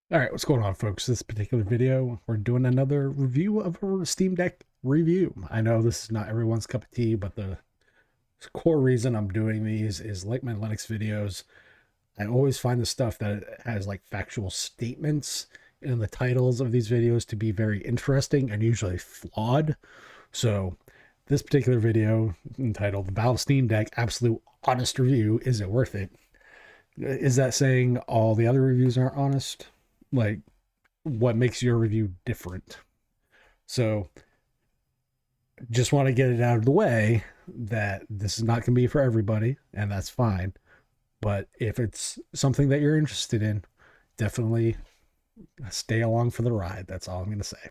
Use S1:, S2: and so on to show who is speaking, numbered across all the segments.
S1: All right, what's going on, folks? This particular video, we're doing another review of a Steam Deck review. I know this is not everyone's cup of tea, but the core reason I'm doing these is like my Linux videos. I always find the stuff that has like factual statements in the titles of these videos to be very interesting and usually flawed. So this particular video entitled "The Valve Steam Deck Absolute Honest Review, Is It Worth It?" Is that saying all the other reviews aren't honest? Like, what makes your review different? So just want to get it out of the way that this is not going to be for everybody, and that's fine. But if it's something that you're interested in, definitely stay along for the ride. That's all I'm going to say.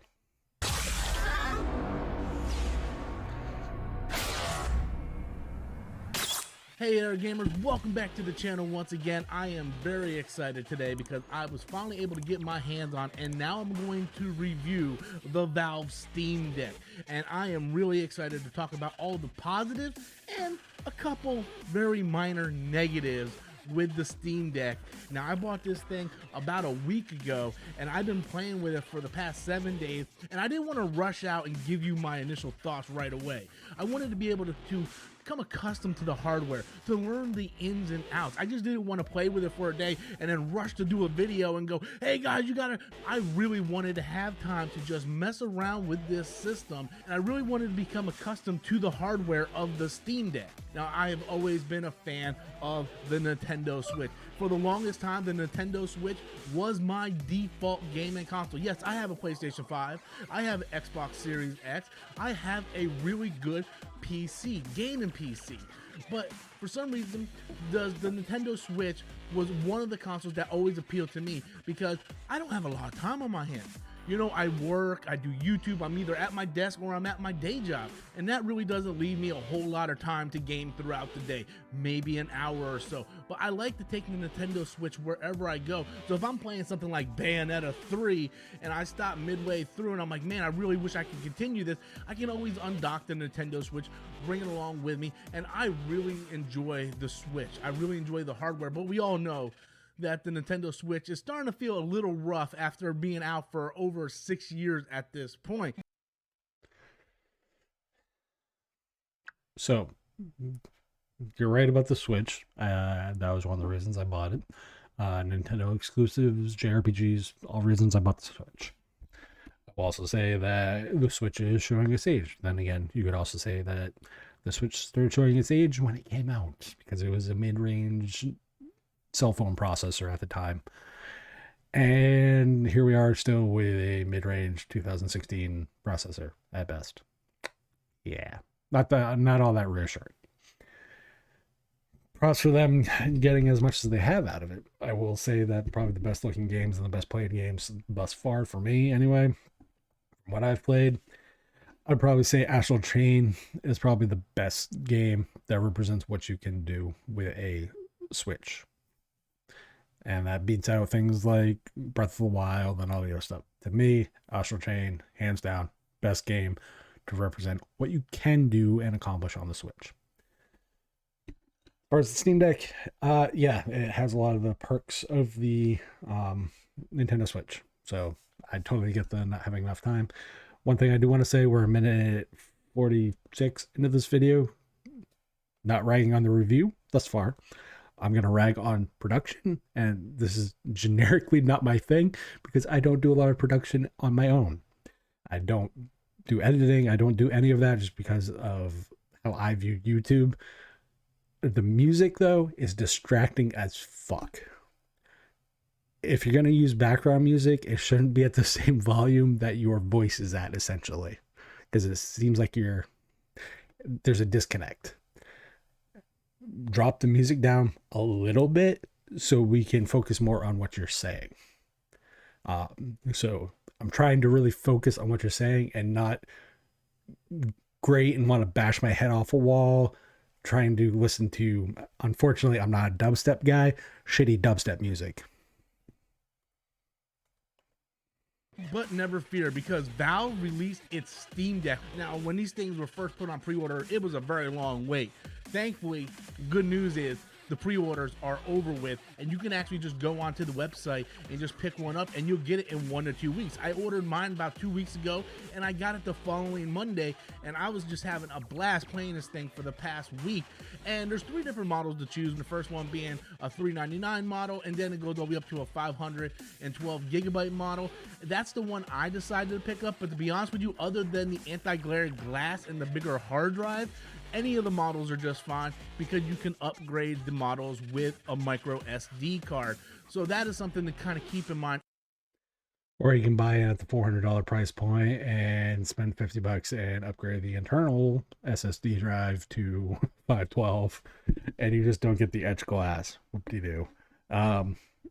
S2: Hey there gamers, welcome back to the channel once again. I am very excited today because I was finally able to get my hands on, and now I'm going to review the Valve Steam Deck. And I am really excited to talk about all the positives and a couple very minor negatives with the Steam Deck. Now, I bought this thing about a week ago and I've been playing with it for the past 7 days, and I didn't want to rush out and give you my initial thoughts right away. I wanted to be able to become accustomed to the hardware, to learn the ins and outs. I just didn't want to play with it for a day and then rush to do a video and go, hey guys, you gotta. I really wanted to have time to just mess around with this system, and I really wanted to become accustomed to the hardware of the Steam Deck. Now, I have always been a fan of the Nintendo Switch. For the longest time, the Nintendo Switch was my default gaming console. Yes, I have a PlayStation 5, I have an Xbox Series X, I have a really good PC, gaming PC. But for some reason, the Nintendo Switch was one of the consoles that always appealed to me because I don't have a lot of time on my hands. You know, I work, I do YouTube, I'm either at my desk or I'm at my day job. And that really doesn't leave me a whole lot of time to game throughout the day, maybe an hour or so. But I like to take the Nintendo Switch wherever I go. So if I'm playing something like Bayonetta 3 and I stop midway through and I'm like, man, I really wish I could continue this, I can always undock the Nintendo Switch, bring it along with me, and I really enjoy the Switch. I really enjoy the hardware, but we all know that the Nintendo Switch is starting to feel a little rough after being out for over 6 years at this point.
S1: So you're right about the Switch. That was one of the reasons I bought it. Nintendo exclusives, JRPGs, all reasons I bought the Switch. I'll also say that the Switch is showing its age. Then again, you could also say that the Switch started showing its age when it came out because it was a mid-range cell phone processor at the time. And here we are still with a mid-range 2016 processor at best. Yeah, not all that reassuring. Props for them getting as much as they have out of it. I will say that probably the best looking games and the best played games thus far for me anyway, from what I've played, I'd probably say Astral Chain is probably the best game that represents what you can do with a Switch. And that beats out things like Breath of the Wild and all the other stuff. To me, Astral Chain, hands down, best game to represent what you can do and accomplish on the Switch. As far as the Steam Deck, yeah, it has a lot of the perks of the Nintendo Switch. So I totally get the not having enough time. One thing I do want to say, we're a minute 46 into this video, not ragging on the review thus far. I'm going to rag on production, and this is generically not my thing because I don't do a lot of production on my own. I don't do editing. I don't do any of that just because of how I view YouTube. The music, though, is distracting as fuck. If you're going to use background music, it shouldn't be at the same volume that your voice is at, essentially, because it seems like there's a disconnect. Drop the music down a little bit so we can focus more on what you're saying. So I'm trying to really focus on what you're saying and not great and want to bash my head off a wall trying to listen to, unfortunately, I'm not a dubstep guy, shitty dubstep music.
S2: But never fear, because Valve released its Steam Deck. Now, when these things were first put on pre-order, it was a very long wait. Thankfully, good news is the pre-orders are over with, and you can actually just go onto the website and just pick one up, and you'll get it in 1 to 2 weeks. I ordered mine about 2 weeks ago, and I got it the following Monday, and I was just having a blast playing this thing for the past week. And there's 3 different models to choose. The first one being a $399 model, and then it goes all the way up to a 512 gigabyte model. That's the one I decided to pick up. But to be honest with you, other than the anti-glare glass and the bigger hard drive, any of the models are just fine, because you can upgrade the models with a micro SD card. So that is something to kind of keep in mind.
S1: Or you can buy it at the $400 price point and spend $50 and upgrade the internal SSD drive to 512, and you just don't get the etch glass. Whoop-de-doo.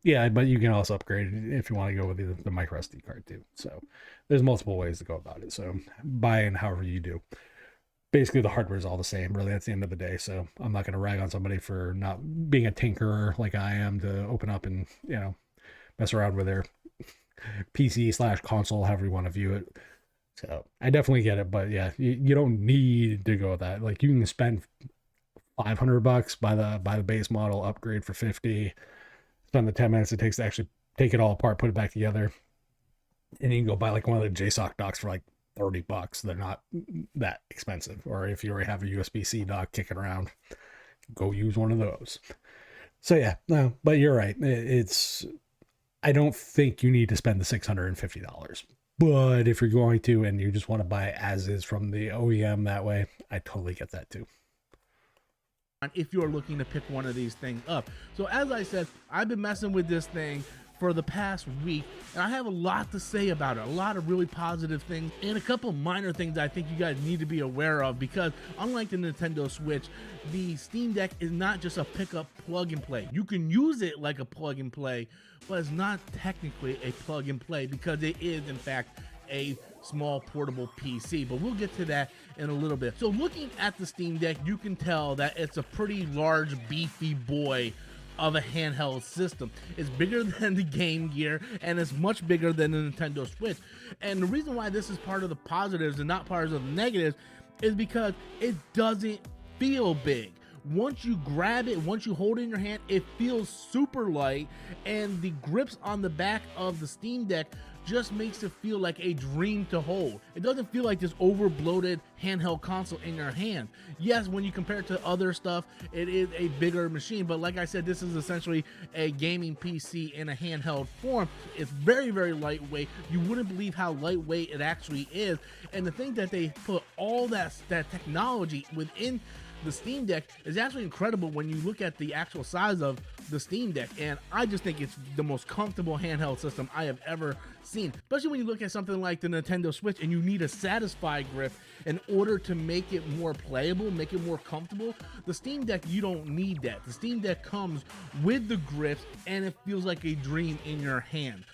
S1: Yeah, but you can also upgrade it if you want to go with the micro SD card too. So there's multiple ways to go about it. So buy in however you do. Basically, the hardware is all the same, really, at the end of the day. So I'm not going to rag on somebody for not being a tinkerer like I am to open up and, mess around with their PC/console, however you want to view it. So I definitely get it, but yeah, you don't need to go with that. Like, you can spend $500, buy the base model, upgrade for 50, spend the 10 minutes it takes to actually take it all apart, put it back together, and you can go buy like one of the JSOC docks for like $30. They're not that expensive. Or if you already have a USB-C dock kicking around, go use one of those. So yeah, no, but you're right. I don't think you need to spend the $650. But if you're going to, and you just want to buy it as is from the OEM that way, I totally get that too.
S2: If you're looking to pick one of these things up. So as I said, I've been messing with this thing for the past week, and I have a lot to say about it, a lot of really positive things, and a couple minor things I think you guys need to be aware of, because unlike the Nintendo Switch, the Steam Deck is not just a pickup plug and play. You can use it like a plug and play, but it's not technically a plug and play, because it is in fact a small portable PC, but we'll get to that in a little bit. So looking at the Steam Deck, you can tell that it's a pretty large, beefy boy of a handheld system. It's bigger than the Game Gear, and it's much bigger than the Nintendo Switch. And the reason why this is part of the positives and not part of the negatives is because it doesn't feel big. Once you grab it, once you hold it in your hand, it feels super light, and the grips on the back of the Steam Deck just makes it feel like a dream to hold. It doesn't feel like this over bloated handheld console in your hand. Yes, when you compare it to other stuff, it is a bigger machine, but like I said, this is essentially a gaming PC in a handheld form. It's very, very lightweight. You wouldn't believe how lightweight it actually is, and the thing that they put all that technology within the Steam Deck is actually incredible when you look at the actual size of the Steam Deck, and I just think it's the most comfortable handheld system I have ever seen, especially when you look at something like the Nintendo Switch and you need a satisfied grip in order to make it more playable, make it more comfortable. The Steam Deck, you don't need that. The Steam Deck comes with the grips, and it feels like a dream in your hand.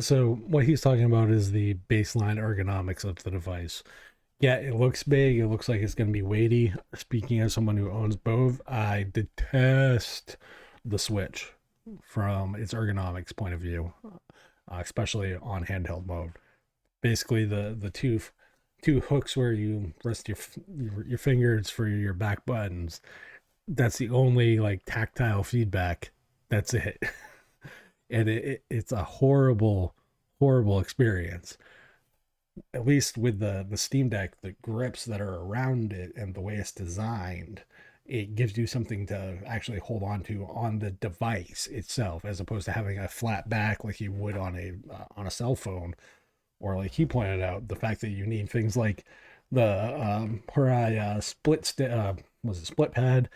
S1: So what he's talking about is the baseline ergonomics of the device. Yeah, it looks big. It looks like it's going to be weighty. Speaking as someone who owns both, I detest the Switch from its ergonomics point of view, especially on handheld mode. Basically, the two hooks where you rest your fingers for your back buttons. That's the only like tactile feedback. That's it, and it's a horrible experience. At least with the Steam Deck, the grips that are around it and the way it's designed, it gives you something to actually hold on to on the device itself, as opposed to having a flat back like you would on a cell phone, or like he pointed out, the fact that you need things like the split pad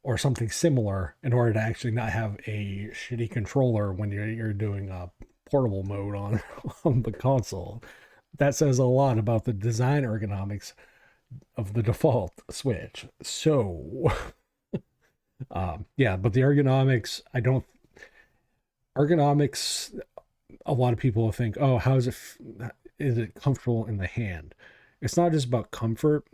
S1: or something similar in order to actually not have a shitty controller when you're doing a portable mode on on the console. That says a lot about the design ergonomics of the default Switch. So, yeah, but the ergonomics, ergonomics, a lot of people think, oh, is it comfortable in the hand? It's not just about comfort.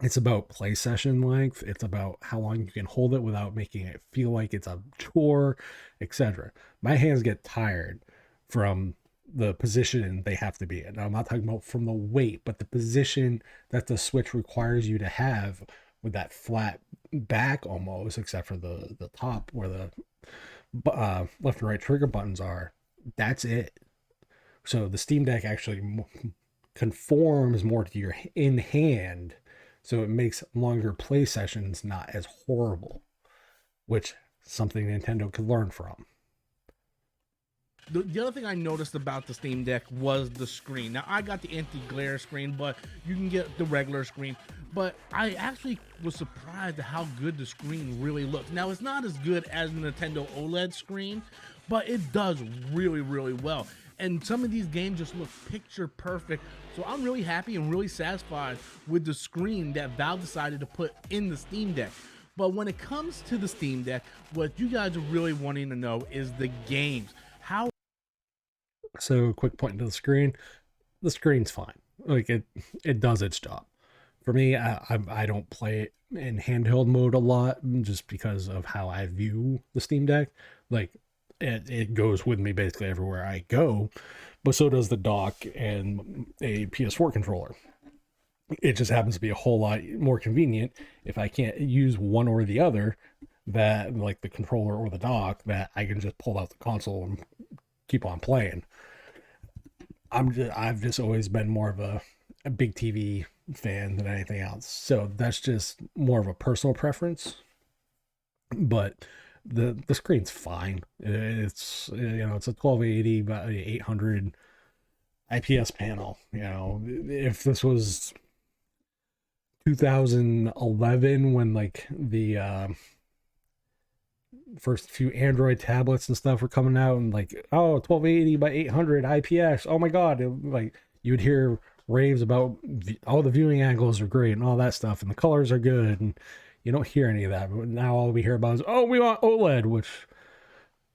S1: It's about play session length. It's about how long you can hold it without making it feel like it's a chore, etc. My hands get tired from the position they have to be in. Now, I'm not talking about from the weight, but the position that the Switch requires you to have with that flat back almost, except for the top where the left and right trigger buttons are. That's it. So the Steam Deck actually conforms more to your in hand, so it makes longer play sessions not as horrible, which something Nintendo could learn from.
S2: The other thing I noticed about the Steam Deck was the screen. Now, I got the anti-glare screen, but you can get the regular screen. But I actually was surprised at how good the screen really looks. Now, it's not as good as the Nintendo OLED screen, but it does really, really well. And some of these games just look picture perfect. So I'm really happy and really satisfied with the screen that Valve decided to put in the Steam Deck. But when it comes to the Steam Deck, what you guys are really wanting to know is the games. How
S1: So quick point to the screen's fine. Like it does its job. For me, I don't play it in handheld mode a lot just because of how I view the Steam Deck. Like it goes with me basically everywhere I go, but so does the dock and a PS4 controller. It just happens to be a whole lot more convenient if I can't use one or the other, that like the controller or the dock, that I can just pull out the console and keep on playing. I've just always been more of a big TV fan than anything else. So that's just more of a personal preference. But the screen's fine. It's it's a 1280 by 800 IPS panel. If this was 2011 when like the first few Android tablets and stuff were coming out, and like, oh, 1280 by 800 IPS, oh my god, like you would hear raves about all the viewing angles are great and all that stuff, and the colors are good, and you don't hear any of that. But now all we hear about is, oh, we want OLED, which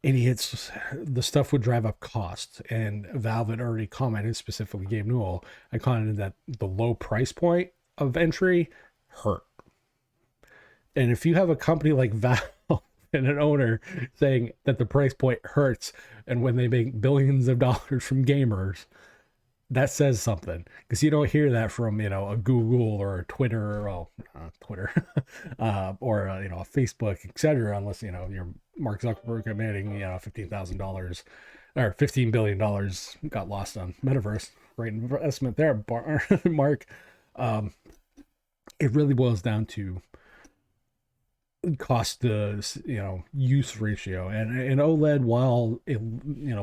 S1: idiots. The stuff would drive up cost, and Valve had already commented, specifically Gabe Newell, I commented that the low price point of entry hurt. And if you have a company like Valve and an owner saying that the price point hurts, and when they make billions of dollars from gamers, that says something, because you don't hear that from a Google or a Twitter, or Twitter, or a Facebook, etc., unless you're Mark Zuckerberg admitting $15,000 or $15 billion got lost on metaverse. Great investment there, Mark. It really boils down to cost to use ratio, and OLED, while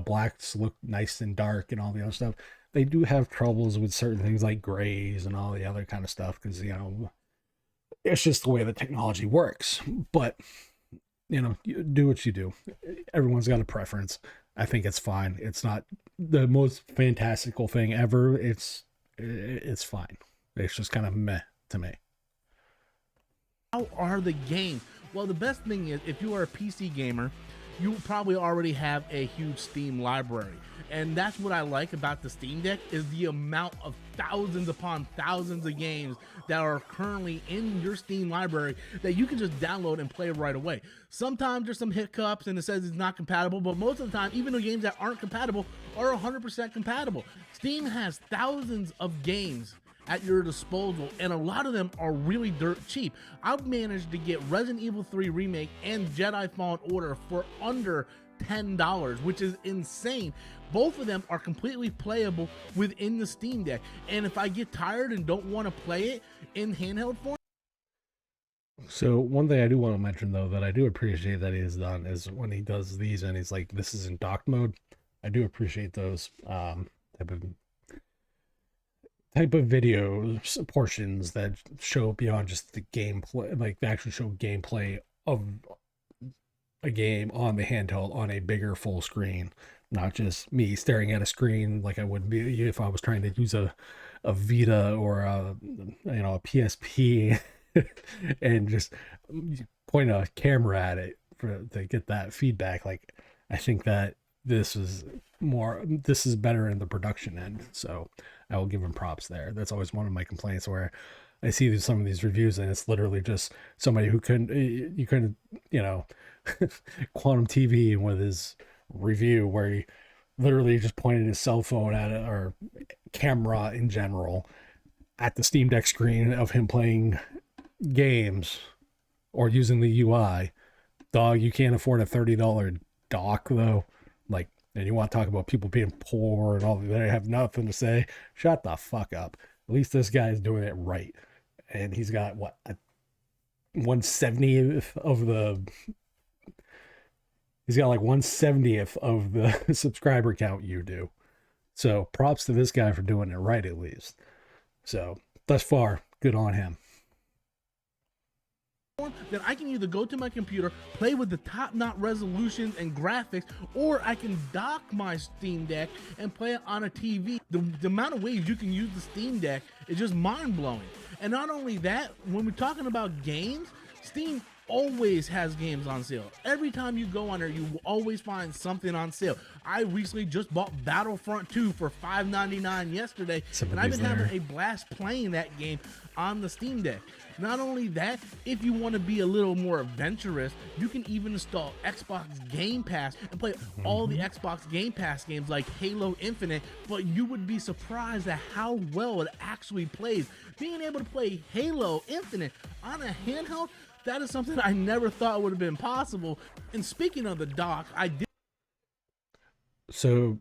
S1: blacks look nice and dark and all the other stuff, they do have troubles with certain things like grays and all the other kind of stuff, because it's just the way the technology works. But you do what you do. Everyone's got a preference. I think it's fine. It's not the most fantastical thing ever. It's fine. It's just kind of meh to me.
S2: how are the games? Well, the best thing is, if you are a PC gamer, you probably already have a huge Steam library. And that's what I like about the Steam Deck, is the amount of thousands upon thousands of games that are currently in your Steam library that you can just download and play right away. Sometimes there's some hiccups and it says it's not compatible, but most of the time, even the games that aren't compatible are 100% compatible. Steam has thousands of games at your disposal, and a lot of them are really dirt cheap. I've managed to get Resident Evil 3 Remake and Jedi Fallen Order for under $10, which is insane. Both of them are completely playable within the Steam Deck, and if I get tired and don't want to play it in handheld form.
S1: So one thing I do want to mention, though, that I do appreciate that he has done, is when he does these and he's like, this is in dock mode. I do appreciate those type of videos portions that show beyond just the gameplay, like they actually show gameplay of a game on the handheld on a bigger full screen, not just me staring at a screen like I would be if I was trying to use a Vita or a PSP and just point a camera at it to get that feedback. Like, I think that this is better in the production end, so I will give him props there. That's always one of my complaints, where I see some of these reviews and it's literally just somebody who couldn't quantum TV with his review, where he literally just pointed his cell phone at it, or camera in general, at the Steam Deck screen of him playing games or using the UI, dog, you can't afford a $30 dock though. Like, and you want to talk about people being poor and all, they have nothing to say. Shut the fuck up. At least this guy is doing it right. And he's got what, a 1/70th of the, he's got like 1/70th of the subscriber count you do. So props to this guy for doing it right, at least. So thus far, good on him.
S2: Then I can either go to my computer, play with the top-notch resolutions and graphics, or I can dock my Steam Deck and play it on a TV. The amount of ways you can use the Steam Deck is just mind-blowing. And not only that, when we're talking about games, Steam always has games on sale. Every time you go on there, you will always find something on sale. I recently just bought Battlefront 2 for $5.99 yesterday, and I've been having a blast playing that game on the Steam Deck. Not only that, if you want to be a little more adventurous, you can even install Xbox Game Pass and play all the Xbox Game Pass games like Halo Infinite, but you would be surprised at how well it actually plays. Being able to play Halo Infinite on a handheld, that is something I never thought would have been possible. And speaking of the dock, I did.
S1: So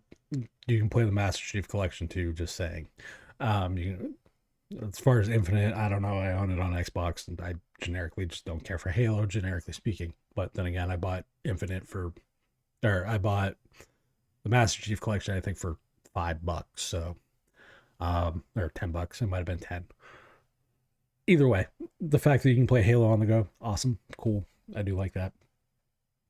S1: you can play the Master Chief Collection too, just saying. You can, as far as Infinite, I don't know. I own it on Xbox, and I generically just don't care for Halo, generically speaking. But then again, I bought Infinite I bought the Master Chief Collection, I think, for $5. So, or $10. It might have been 10. Either way, the fact that you can play Halo on the go, awesome, cool. I do like that.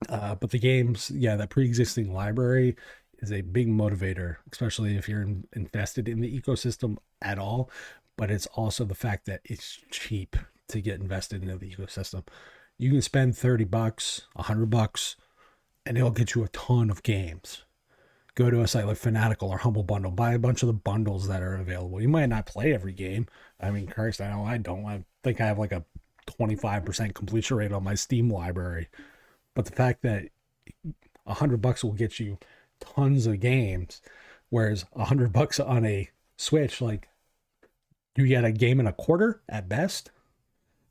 S1: But the games, yeah, that pre-existing library is a big motivator, especially if you're invested in the ecosystem at all. But it's also the fact that it's cheap to get invested into the ecosystem. You can spend $30, $100, and it'll get you a ton of games. Go to a site like Fanatical or Humble Bundle, buy a bunch of the bundles that are available. You might not play every game. I mean, Christ, I know I don't. I think I have like a 25% completion rate on my Steam library. But the fact that $100 will get you tons of games, whereas $100 on a Switch, like, you get a game and a quarter at best,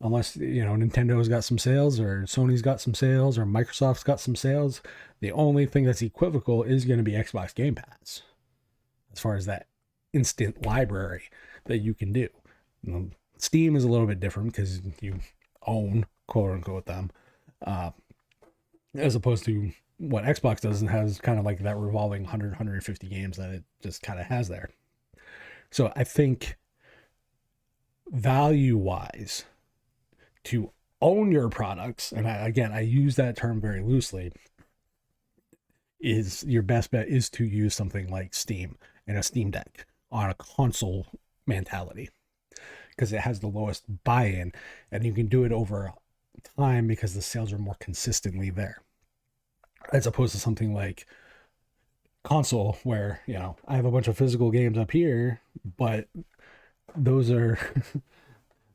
S1: unless, you know, Nintendo's got some sales, or Sony's got some sales, or Microsoft's got some sales. The only thing that's equivocal is going to be Xbox Game Pass, as far as that instant library that you can do. You know, Steam is a little bit different because you own, quote unquote, them, as opposed to what Xbox does and has kind of like that revolving 100, 150 games that it just kind of has there. So I think value-wise, to own your products, and I use that term very loosely, is your best bet is to use something like Steam and a Steam Deck on a console mentality, because it has the lowest buy-in, and you can do it over time because the sales are more consistently there, as opposed to something like console where, you know, I have a bunch of physical games up here, but those are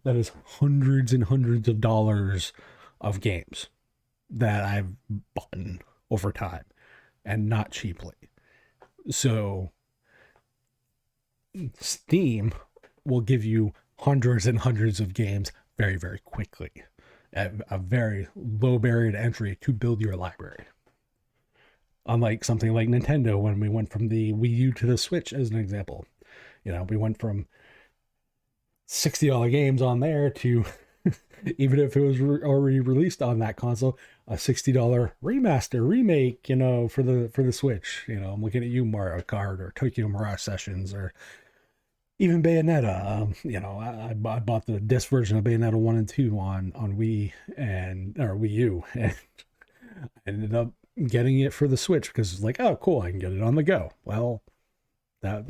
S1: that is hundreds and hundreds of dollars of games that I've bought over time, and not cheaply. So Steam will give you hundreds and hundreds of games very, very quickly at a very low barrier to entry to build your library. Unlike something like Nintendo, when we went from the Wii U to the Switch, as an example, you know, we went from $60 games on there to, even if it was already released on that console, a $60 remaster remake, you know, for the Switch. You know, I'm looking at you, Mario Kart or Tokyo Mirage Sessions, or even Bayonetta. You know, I bought the disc version of Bayonetta 1 and 2 on Wii or Wii U, and I ended up getting it for the Switch because it's like, oh, cool, I can get it on the go. Well, that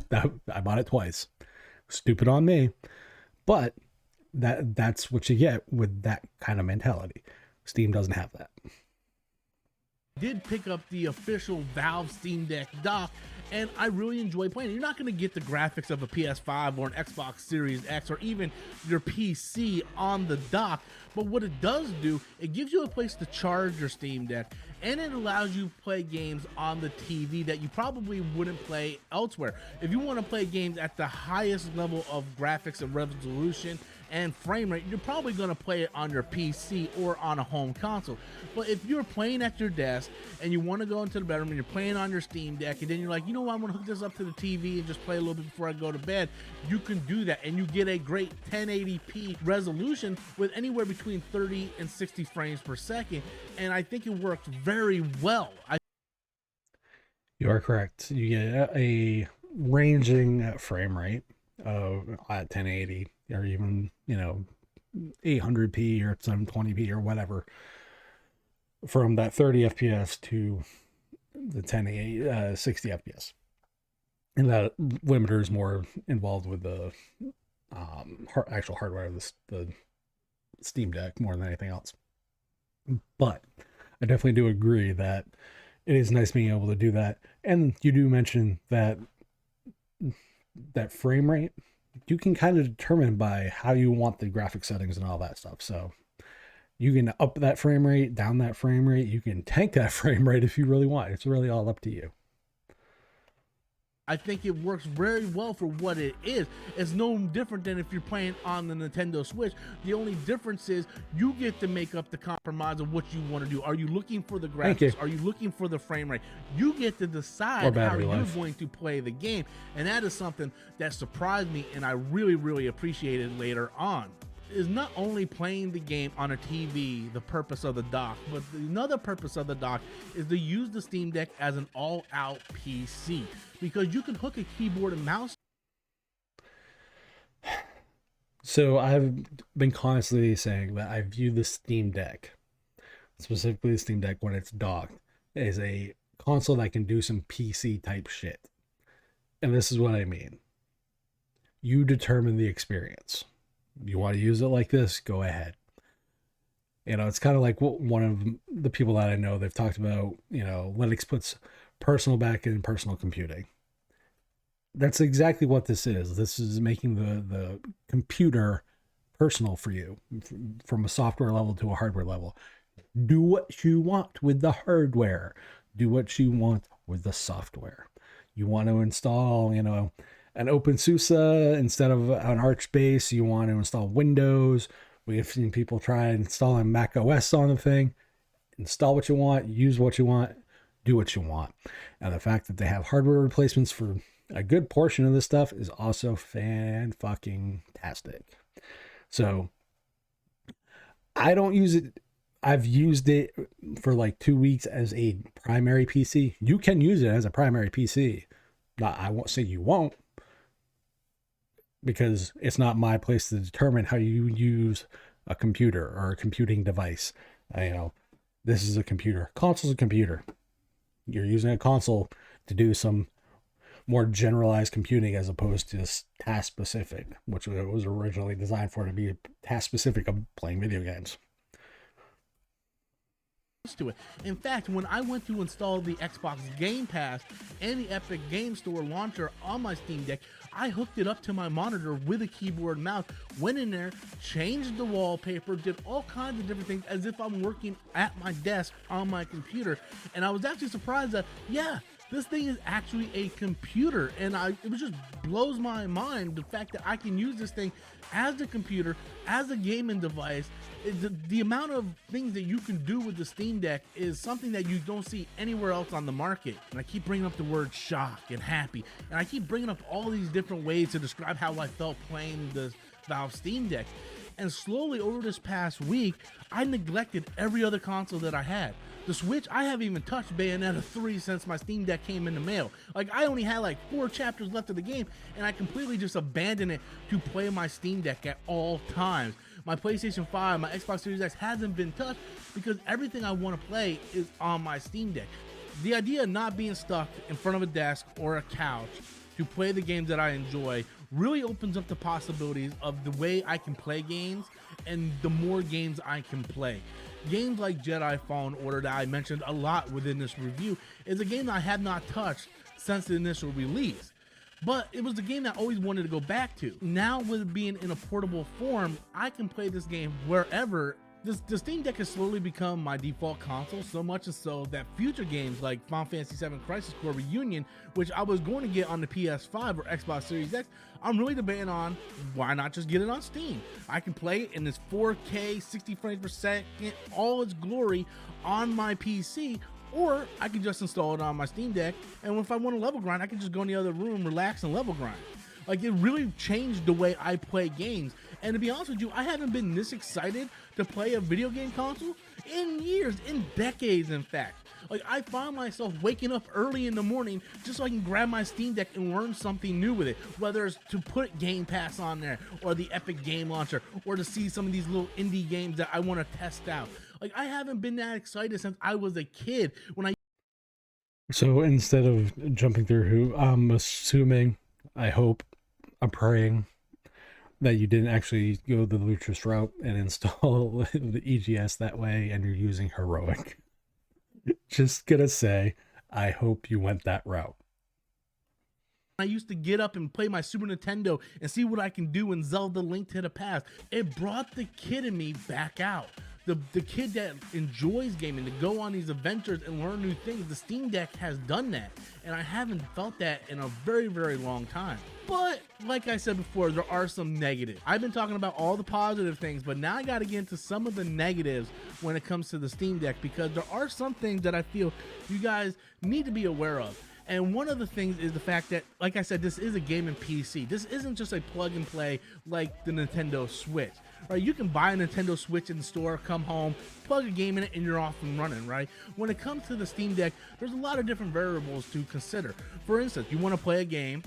S1: I bought it twice. Stupid on me. But that's what you get with that kind of mentality. Steam doesn't have that.
S2: Did pick up the official Valve Steam Deck dock, and I really enjoy playing. You're not going to get the graphics of a PS5 or an Xbox Series X or even your PC on the dock, but what it does do, it gives you a place to charge your Steam Deck, and it allows you to play games on the TV that you probably wouldn't play elsewhere. If you want to play games at the highest level of graphics and resolution and frame rate, you're probably going to play it on your PC or on a home console. But if you're playing at your desk and you want to go into the bedroom and you're playing on your Steam Deck, and then you're like, you know what, I'm going to hook this up to the TV and just play a little bit before I go to bed, you can do that, and you get a great 1080p resolution with anywhere between 30 and 60 frames per second, and I think it works very well.
S1: You are correct. You get a ranging frame rate of at 1080 or even 800p or 720p or whatever, from that 30 fps to the 1080 60 fps, and that limiter is more involved with the actual hardware of the Steam Deck more than anything else. But I definitely do agree that it is nice being able to do that. And you do mention that frame rate, you can kind of determine by how you want the graphic settings and all that stuff. So you can up that frame rate, down that frame rate, you can tank that frame rate if you really want. It's really all up to you.
S2: I think it works very well for what it is. It's no different than if you're playing on the Nintendo Switch. The only difference is you get to make up the compromise of what you want to do. Are you looking for the graphics? Are you looking for the frame rate? You get to decide how you're going to play the game. And that is something that surprised me, and I really, really appreciated later on. Is not only playing the game on a TV the purpose of the dock, but another purpose of the dock is to use the Steam Deck as an all-out PC, because you can hook a keyboard and mouse.
S1: So I've been constantly saying that I view the Steam Deck, specifically the Steam Deck when it's docked, as a console that can do some PC type shit. And this is what I mean. You determine the experience. You want to use it like this, go ahead. It's kind of like what one of the people that I know, they've talked about, Linux puts personal back in personal computing. That's exactly what this is. This is making the computer personal for you, from a software level to a hardware level. Do what you want with the hardware. Do what you want with the software. You want to install, an OpenSUSE instead of an Arch base. You want to install Windows. We have seen people try installing Mac OS on the thing. Install what you want, use what you want, do what you want. And the fact that they have hardware replacements for a good portion of this stuff is also fan-fucking-tastic. So I don't use it. I've used it for like 2 weeks as a primary PC. You can use it as a primary PC. I won't say you won't, because it's not my place to determine how you use a computer or a computing device. This is a computer. Console's a computer. You're using a console to do some more generalized computing as opposed to task specific, which it was originally designed for, to be task specific of playing video games.
S2: To it. In fact, when I went to install the Xbox Game Pass and the Epic Game Store launcher on my Steam Deck, I hooked it up to my monitor with a keyboard and mouse, went in there, changed the wallpaper, did all kinds of different things as if I'm working at my desk on my computer. And I was actually surprised that, yeah, this thing is actually a computer, and it just blows my mind, the fact that I can use this thing as a computer, as a gaming device. The amount of things that you can do with the Steam Deck is something that you don't see anywhere else on the market. And I keep bringing up the word shock and happy, and I keep bringing up all these different ways to describe how I felt playing the Valve Steam Deck. And slowly over this past week, I neglected every other console that I had. The Switch, I haven't even touched Bayonetta 3 since my Steam Deck came in the mail. I only had 4 chapters left of the game, and I completely just abandoned it to play my Steam Deck at all times. My PlayStation 5, my Xbox Series X hasn't been touched because everything I want to play is on my Steam Deck. The idea of not being stuck in front of a desk or a couch to play the games that I enjoy really opens up the possibilities of the way I can play games and the more games I can play. Games like Jedi Fallen Order, that I mentioned a lot within this review, is a game that I have not touched since the initial release. But it was a game that I always wanted to go back to. Now, with it being in a portable form, I can play this game wherever The Steam Deck has slowly become my default console, so much so that future games like Final Fantasy VII Crisis Core Reunion, which I was going to get on the PS5 or Xbox Series X, I'm really debating on why not just get it on Steam. I can play it in this 4K, 60 frames per second, all its glory on my PC, or I can just install it on my Steam Deck, and if I want to level grind, I can just go in the other room, relax, and level grind. Like, it really changed the way I play games. And to be honest with you, I haven't been this excited to play a video game console in years, in decades, in fact. Like, I find myself waking up early in the morning just so I can grab my Steam Deck and learn something new with it. Whether it's to put Game Pass on there, or the Epic Game Launcher, or to see some of these little indie games that I want to test out. Like, I haven't been that excited since I was a kid.
S1: So instead of jumping through who, I'm assuming, I hope, I'm praying that you didn't actually go the Lutris route and install the EGS that way and you're using Heroic. Just gonna say, I hope you went that route.
S2: I used to get up and play my Super Nintendo and see what I can do in Zelda Link to the Past. It brought the kid in me back out. The kid that enjoys gaming, to go on these adventures and learn new things. The Steam Deck has done that, and I haven't felt that in a very, very long time. But like I said before, there are some negatives. I've been talking about all the positive things, but now I got to get into some of the negatives when it comes to the Steam Deck, because there are some things that I feel you guys need to be aware of. And one of the things is the fact that, like I said, this is a gaming PC. This isn't just a plug and play like the Nintendo Switch, right? You can buy a Nintendo Switch in the store, come home, plug a game in it, and you're off and running, right? When it comes to the Steam Deck, there's a lot of different variables to consider. For instance, you want to play a game,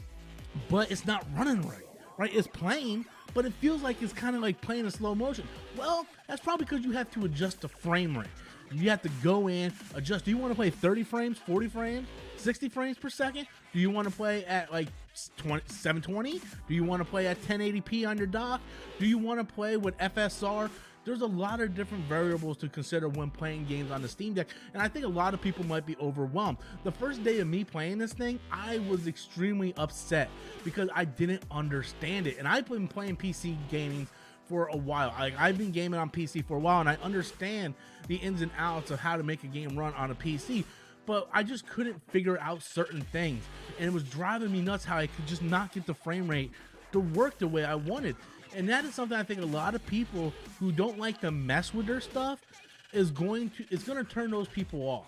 S2: but it's not running right? It's playing, but it feels like it's kind of like playing in slow motion. Well, that's probably because you have to adjust the frame rate. You have to go in, adjust. Do you want to play 30 frames, 40 frames, 60 frames per second? Do you want to play at like 720? Do you want to play at 1080p on your dock? Do you want to play with FSR? There's a lot of different variables to consider when playing games on the Steam Deck, and I think a lot of people might be overwhelmed. The first day of me playing this thing, I was extremely upset because I didn't understand it, and I've been playing PC gaming for a while. I've been gaming on PC for a while, and I understand the ins and outs of how to make a game run on a PC, but I just couldn't figure out certain things, and it was driving me nuts how I could just not get the frame rate to work the way I wanted. And that is something I think a lot of people who don't like to mess with their stuff it's going to turn those people off,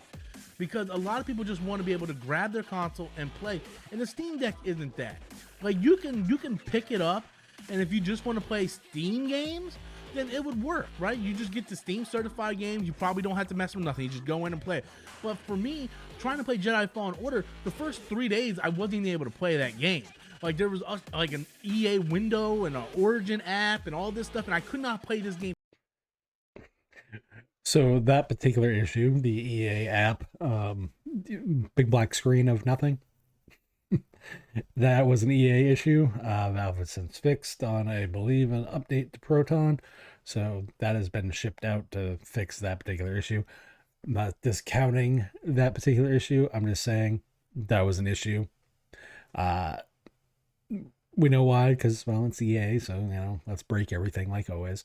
S2: because a lot of people just want to be able to grab their console and play, and the Steam Deck isn't that. Like, you can pick it up, and if you just want to play Steam games, then it would work, right? You just get the Steam certified games. You probably don't have to mess with nothing. You just go in and play it. But for me, trying to play Jedi Fallen Order, the first 3 days, I wasn't even able to play that game. Like, there was like an EA window and an Origin app and all this stuff, and I could not play this game.
S1: So that particular issue, the EA app, big black screen of nothing, that was an EA issue. Valve has since fixed on, I believe, an update to Proton. So that has been shipped out to fix that particular issue. I'm not discounting that particular issue. I'm just saying that was an issue. We know why, because, well, it's EA, so, let's break everything like always.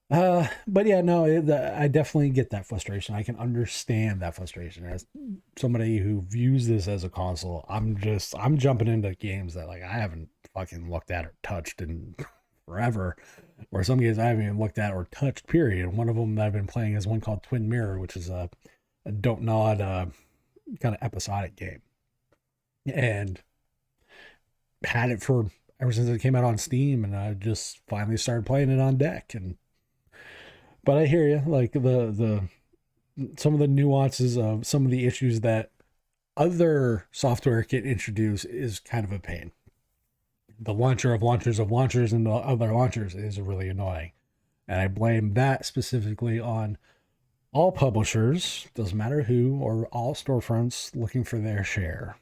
S1: But yeah, no, I definitely get that frustration. I can understand that frustration. As somebody who views this as a console, I'm jumping into games that, like, I haven't fucking looked at or touched in forever, or some games I haven't even looked at or touched, period. One of them that I've been playing is one called Twin Mirror, which is a don't nod kind of episodic game, and had it for ever since it came out on Steam, and I just finally started playing it on deck. But I hear you, like the some of the nuances of some of the issues that other software can introduce is kind of a pain. The launcher of launchers of launchers and the other launchers is really annoying, and I blame that specifically on all publishers, doesn't matter who, or all storefronts looking for their share.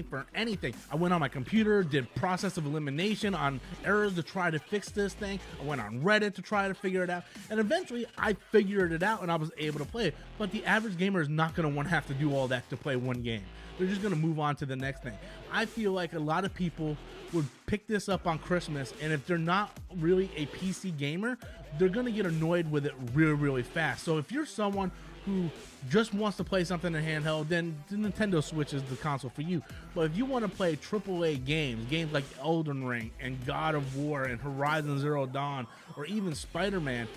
S2: for anything. I went on my computer, did process of elimination on errors to try to fix this thing. I went on Reddit to try to figure it out, and eventually I figured it out and I was able to play it. But the average gamer is not going to want to have to do all that to play one game. They're just going to move on to the next thing. I feel like a lot of people would pick this up on Christmas, and if they're not really a PC gamer, they're going to get annoyed with it really, really fast. So if you're someone who just wants to play something in handheld, then the Nintendo Switch is the console for you. But if you want to play AAA games like Elden Ring and God of War and Horizon Zero Dawn, or even Spider-Man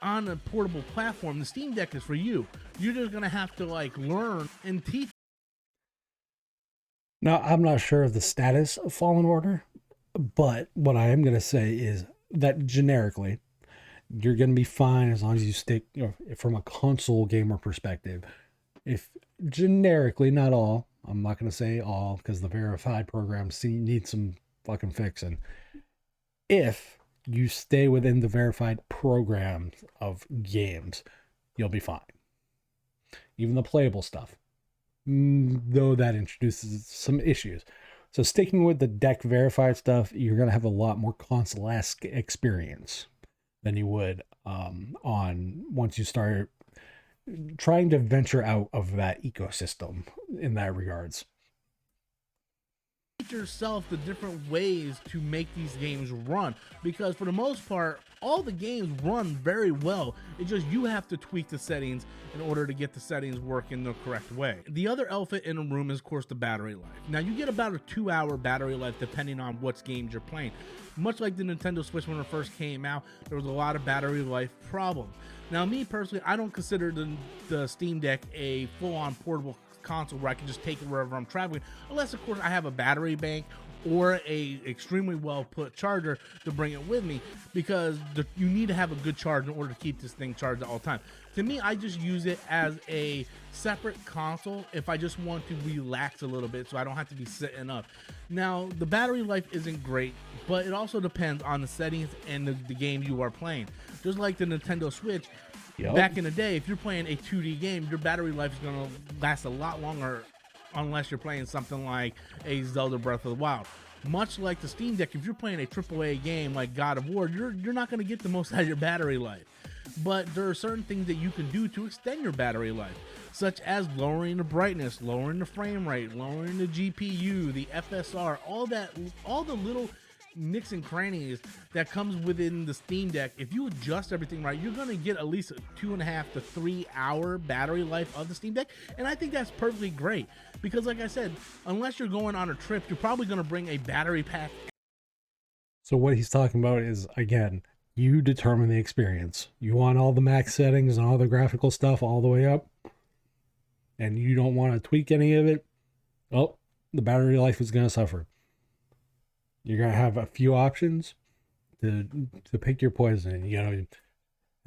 S2: on a portable platform, the Steam Deck is for you. You're just gonna have to like learn and teach.
S1: Now, I'm not sure of the status of Fallen Order, but what I am going to say is that generically, you're going to be fine as long as you stick, from a console gamer perspective. If generically, not all, I'm not going to say all because the verified programs need some fucking fixing. If you stay within the verified programs of games, you'll be fine. Even the playable stuff, though that introduces some issues. So sticking with the deck verified stuff, you're going to have a lot more console-esque experience than you would on once you start trying to venture out of that ecosystem in that regards.
S2: Teach yourself the different ways to make these games run, because for the most part all the games run very well. It's just you have to tweak the settings in order to get the settings work in the correct way. The other elephant in the room is of course the battery life. Now you get about a 2-hour battery life depending on what games you're playing. Much like the Nintendo Switch when it first came out, there was a lot of battery life problems. Now me personally, I don't consider the Steam Deck a full-on portable console where I can just take it wherever I'm traveling, unless of course I have a battery bank or a extremely well put charger to bring it with me, because you need to have a good charge in order to keep this thing charged at all time. To me, I just use it as a separate console if I just want to relax a little bit so I don't have to be sitting up. Now the battery life isn't great, but it also depends on the settings and the game you are playing. Just like the Nintendo Switch, back in the day, if you're playing a 2D game, your battery life is going to last a lot longer unless you're playing something like a Zelda Breath of the Wild. Much like the Steam Deck, if you're playing a AAA game like God of War, you're not going to get the most out of your battery life. But there are certain things that you can do to extend your battery life, such as lowering the brightness, lowering the frame rate, lowering the GPU, the FSR, all the little nicks and crannies that comes within the Steam Deck. If you adjust everything right, you're going to get at least a 2.5 to 3 hour battery life of the Steam Deck, and I think that's perfectly great, because like I said, unless you're going on a trip, you're probably going to bring a battery pack.
S1: So what he's talking about is, again, you determine the experience. You want all the max settings and all the graphical stuff all the way up, and you don't want to tweak any of it, well, the battery life is going to suffer. You're going to have a few options to pick your poison.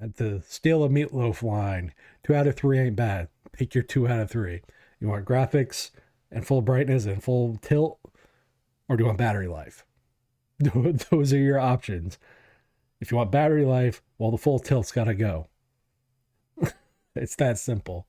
S1: At the Steel of Meatloaf line, 2 out of 3 ain't bad. Pick your 2 out of 3. You want graphics and full brightness and full tilt, or do you want battery life? Those are your options. If you want battery life, well, the full tilt's got to go. It's that simple.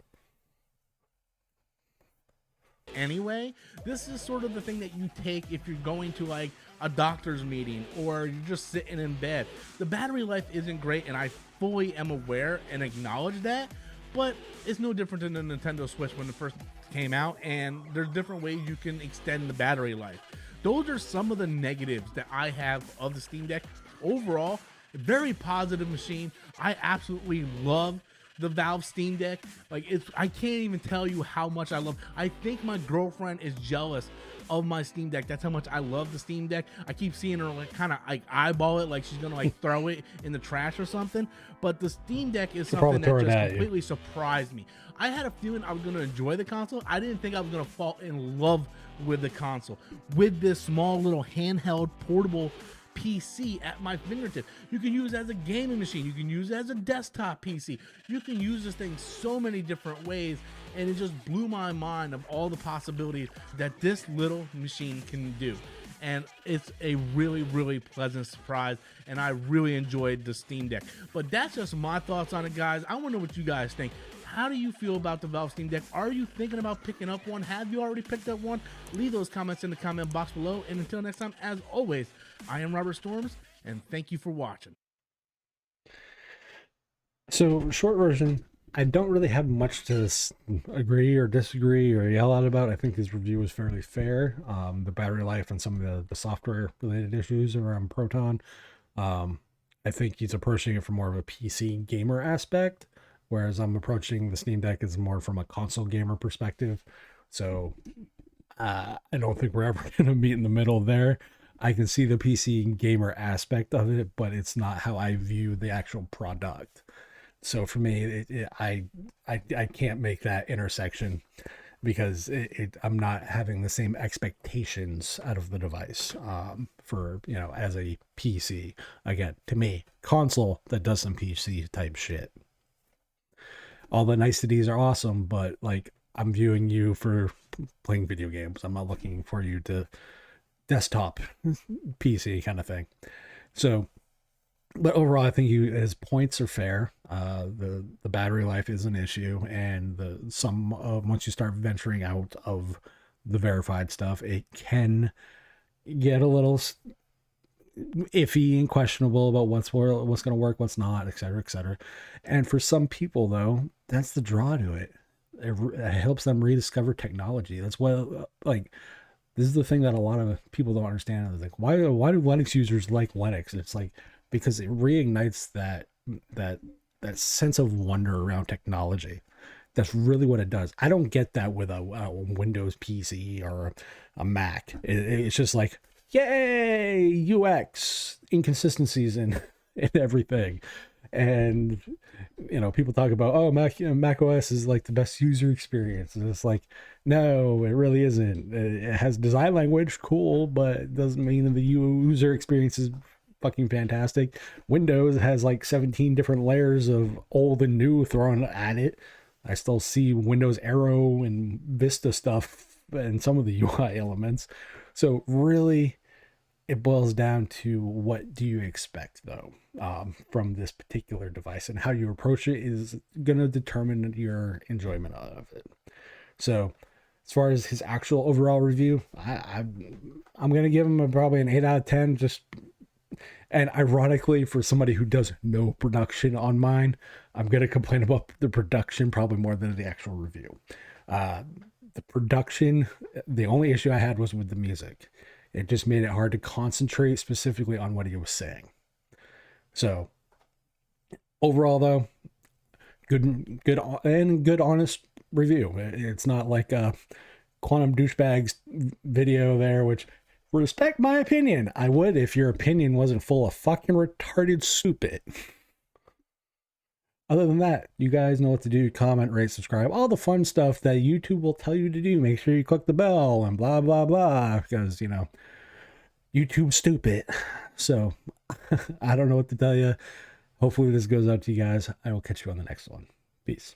S2: Anyway, this is sort of the thing that you take if you're going to like a doctor's meeting or you're just sitting in bed. The battery life isn't great, and I fully am aware and acknowledge that, but it's no different than the Nintendo Switch when it first came out, and there's different ways you can extend the battery life. Those are some of the negatives that I have of the Steam Deck. Overall, a very positive machine. I absolutely love the Valve Steam Deck. I can't even tell you how much I love. I think my girlfriend is jealous of my Steam Deck. That's how much I love the Steam Deck. I keep seeing her kind of eyeball it like she's gonna throw it in the trash or something. But the Steam Deck is something that just completely surprised me. I had a feeling I was gonna enjoy the console. I didn't think I was gonna fall in love with the console, with this small little handheld portable PC at my fingertip. You can use it as a gaming machine. You can use it as a desktop PC. You can use this thing so many different ways, and it just blew my mind of all the possibilities that this little machine can do. And it's a really, really pleasant surprise, and I really enjoyed the Steam Deck. But that's just my thoughts on it, guys. I want to know what you guys think. How do you feel about the Valve Steam Deck? Are you thinking about picking up one? Have you already picked up one? Leave those comments in the comment box below. And until next time, as always, I am Robert Storms, and thank you for watching.
S1: So, short version, I don't really have much to agree or disagree or yell out about. I think his review was fairly fair. The battery life and some of the software related issues around Proton. I think he's approaching it from more of a PC gamer aspect, whereas I'm approaching the Steam Deck as more from a console gamer perspective. So I don't think we're ever going to meet in the middle there. I can see the PC gamer aspect of it, but it's not how I view the actual product. So for me, I can't make that intersection because I'm not having the same expectations out of the device for, you know, as a PC. Again, to me, console that does some PC type shit. All the niceties are awesome, but like I'm viewing you for playing video games. I'm not looking for you to desktop PC kind of thing. So, but overall, I think his points are fair. The battery life is an issue, and once you start venturing out of the verified stuff, it can get a little iffy and questionable about what's going to work, what's not, etc., etc. And for some people, though, that's the draw to it. It helps them rediscover technology. That's what like. This is the thing that a lot of people don't understand. It's like, why do Linux users like Linux? It's like because it reignites that sense of wonder around technology. That's really what it does. I don't get that with a Windows PC or a Mac. It's just like, yay, UX inconsistencies in everything. And you know, people talk about, oh, Mac OS is like the best user experience, and it's like, no, it really isn't. It has design language, cool, but it doesn't mean that the user experience is fucking fantastic. Windows has like 17 different layers of old and new thrown at it. I still see Windows Aero and Vista stuff and some of the UI elements. So really, it boils down to what do you expect, though, from this particular device, and how you approach it is going to determine your enjoyment of it. So as far as his actual overall review, I'm going to give him probably an 8 out of 10. Just, and ironically, for somebody who does no production on mine, I'm going to complain about the production probably more than the actual review. The production, the only issue I had was with the music. It just made it hard to concentrate specifically on what he was saying. So overall, though, good honest review. It's not like a Quantum Douchebags video there, which, respect my opinion. I would if your opinion wasn't full of fucking retarded stupid. Other than that, you guys know what to do. Comment, rate, subscribe. All the fun stuff that YouTube will tell you to do. Make sure you click the bell and blah, blah, blah. Because, you know, YouTube's stupid. So, I don't know what to tell you. Hopefully this goes out to you guys. I will catch you on the next one. Peace.